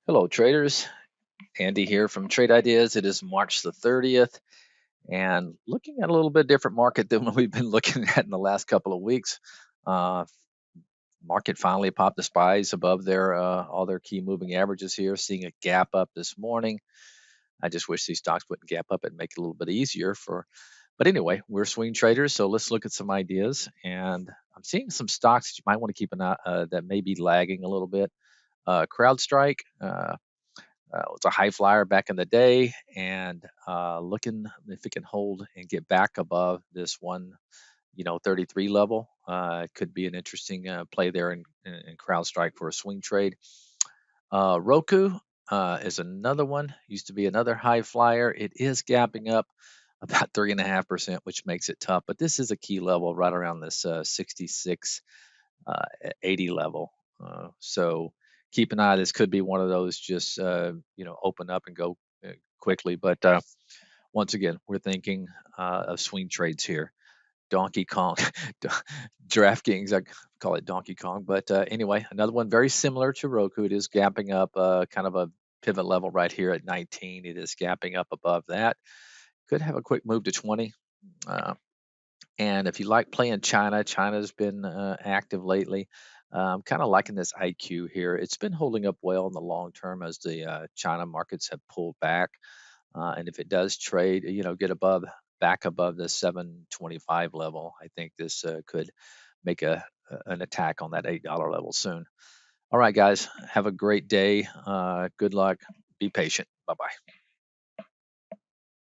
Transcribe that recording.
Hello, traders. Andy here from Trade Ideas. It is March the 30th, and looking at a little bit different market than what we've been looking at in the last couple of weeks. Uh, Market finally popped the spies above their all their key moving averages here, seeing a gap up this morning. I just wish these stocks wouldn't gap up and make it a little bit easier for. But anyway, we're swing traders, so let's look at some ideas. And I'm seeing some stocks that you might want to keep an eye that may be lagging a little bit. CrowdStrike. Was a high flyer back in the day, and looking if it can hold and get back above this 33 level. It could be an interesting play there in CrowdStrike for a swing trade. Roku is another one. Used to be another high flyer. It is gapping up about 3.5%, which makes it tough. But this is a key level right around this 66 uh, 80 level. So keep an eye. This could be one of those just open up and go quickly. But once again, we're thinking of swing trades here. Donkey Kong, DraftKings, I call it Donkey Kong. But anyway, another one very similar to Roku. It is gapping up kind of a pivot level right here at 19. It is gapping up above that. Could have a quick move to 20. And if you like playing China, China's been active lately. Kind of liking this IQ here. It's been holding up well in the long term as the China markets have pulled back. And if it does trade, get back above the 725 level, I think this could make an attack on that $8 level soon. All right, guys, have a great day. Good luck. Be patient. Bye bye.